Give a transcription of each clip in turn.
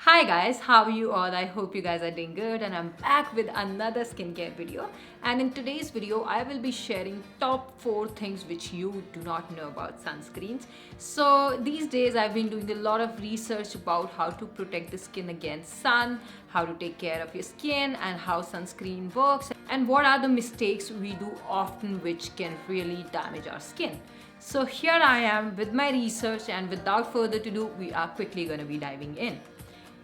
Hi guys, how are you all? I hope you guys are doing good, and I'm back with another skincare video. And in today's video, I will be sharing top 4 things which you do not know about sunscreens. So these days I've been doing a lot of research about how to protect the skin against sun, how to take care of your skin and how sunscreen works, and what are the mistakes we do often which can really damage our skin. So here I am with my research, and without further ado, we are quickly going to be diving in.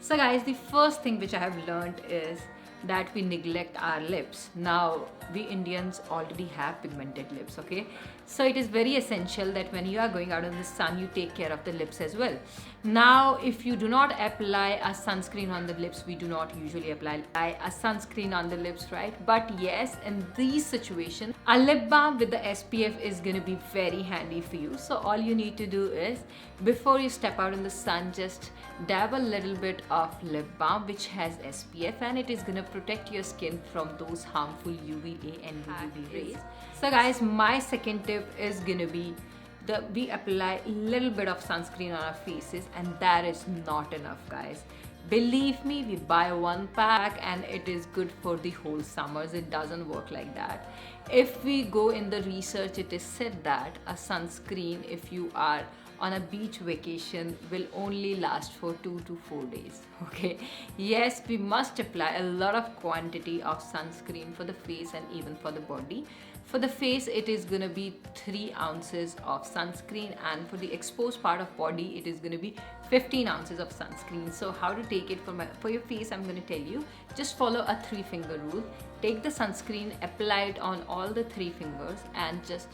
So guys, the first thing which I have learned is that we neglect our lips. Now, we Indians already have pigmented lips, okay? So it is very essential that when you are going out in the sun, you take care of the lips as well. Now, if you do not apply a sunscreen on the lips, we do not usually apply a sunscreen on the lips, right? But yes, in these situations, a lip balm with the SPF is going to be very handy for you. So all you need to do is, before you step out in the sun, just dab a little bit of lip balm which has SPF, and it is going to protect your skin from those harmful UVA and UVB rays. So guys, my second tip is going to be we apply a little bit of sunscreen on our faces, and that is not enough, guys. Believe me, we buy one pack and it is good for the whole summers. It doesn't work like that. If we go in the research, it is said that a sunscreen, if you are on a beach vacation, will only last for 2 to 4 days. Okay, yes, we must apply a lot of quantity of sunscreen for the face and even for the body. For the face, it is going to be 3 ounces of sunscreen, and for the exposed part of body, it is going to be 15 ounces of sunscreen. So how to take it for your face, I'm going to tell you. Just follow a 3-finger rule. Take the sunscreen, apply it on all the 3 fingers, and just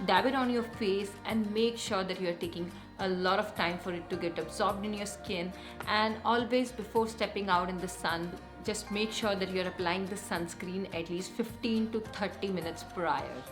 dab it on your face, and make sure that you are taking a lot of time for it to get absorbed in your skin. And always, before stepping out in the sun, just make sure that you're applying the sunscreen at least 15 to 30 minutes prior.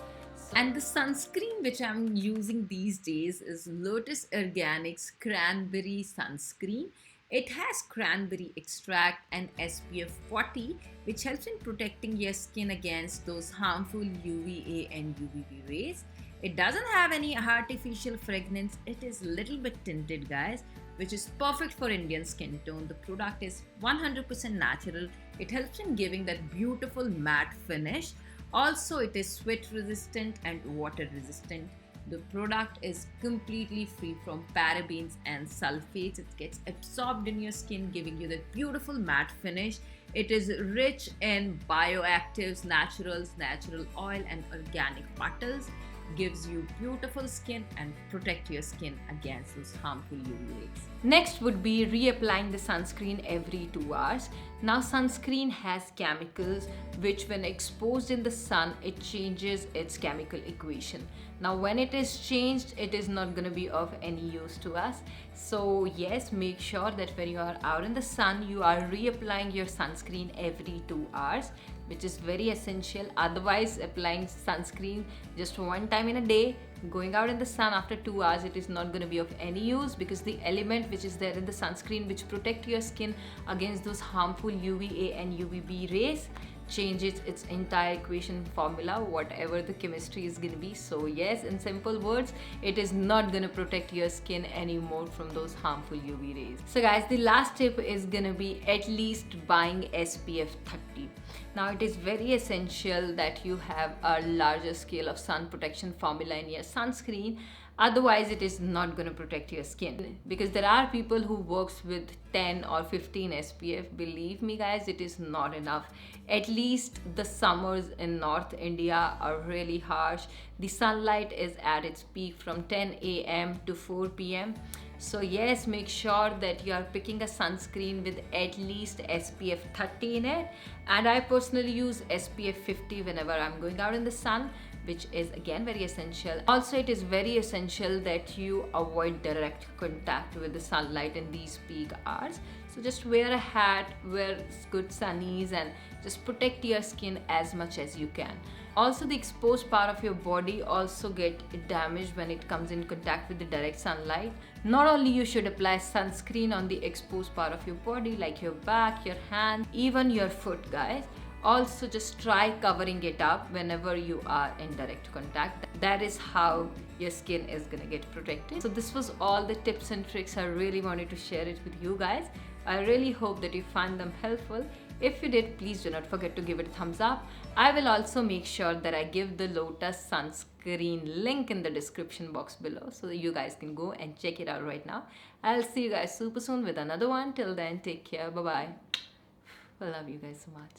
And the sunscreen which I'm using these days is Lotus Organics Cranberry Sunscreen. It has cranberry extract and SPF 40, which helps in protecting your skin against those harmful UVA and UVB rays. It doesn't have any artificial fragrance. It is a little bit tinted, guys, which is perfect for Indian skin tone. The product is 100% natural. It helps in giving that beautiful matte finish. Also, it is sweat resistant and water resistant. The product is completely free from parabens and sulfates. It gets absorbed in your skin, giving you that beautiful matte finish. It is rich in bioactives, naturals, natural oil, and organic butters. Gives you beautiful skin and protect your skin against those harmful UV rays. Next would be reapplying the sunscreen every 2 hours. Now, sunscreen has chemicals which, when exposed in the sun, it changes its chemical equation. Now, when it is changed, it is not going to be of any use to us. So yes, make sure that when you are out in the sun, you are reapplying your sunscreen every 2 hours, which is very essential. Otherwise, applying sunscreen just one time in a day, going out in the sun after 2 hours, it is not going to be of any use, because the element which is there in the sunscreen which protect your skin against those harmful UVA and UVB rays changes its entire equation formula, whatever the chemistry is going to be. So yes, in simple words, it is not going to protect your skin anymore from those harmful UV rays. So guys, the last tip is going to be at least buying SPF 30. Now, it is very essential that you have a larger scale of sun protection formula in your sunscreen. Otherwise, it is not going to protect your skin, because there are people who works with 10 or 15 SPF. Believe me, guys, it is not enough. At least the summers in North India are really harsh. The sunlight is at its peak from 10 a.m. to 4 p.m. So yes, make sure that you are picking a sunscreen with at least SPF 30 in it. And I personally use SPF 50 whenever I'm going out in the sun, which is again very essential. Also, it is very essential that you avoid direct contact with the sunlight in these peak hours. So just wear a hat, wear good sunnies, and just protect your skin as much as you can. Also, the exposed part of your body also get damaged when it comes in contact with the direct sunlight. Not only you should apply sunscreen on the exposed part of your body, like your back, your hand, even your foot, guys. Also, just try covering it up whenever you are in direct contact. That is how your skin is gonna get protected. So this was all the tips and tricks I really wanted to share it with you guys. I really hope that you find them helpful. If you did, please do not forget to give it a thumbs up. I will also make sure that I give the Lotus sunscreen link in the description box below so that you guys can go and check it out right now. I'll see you guys super soon with another one. Till then, take care. Bye bye. I love you guys so much.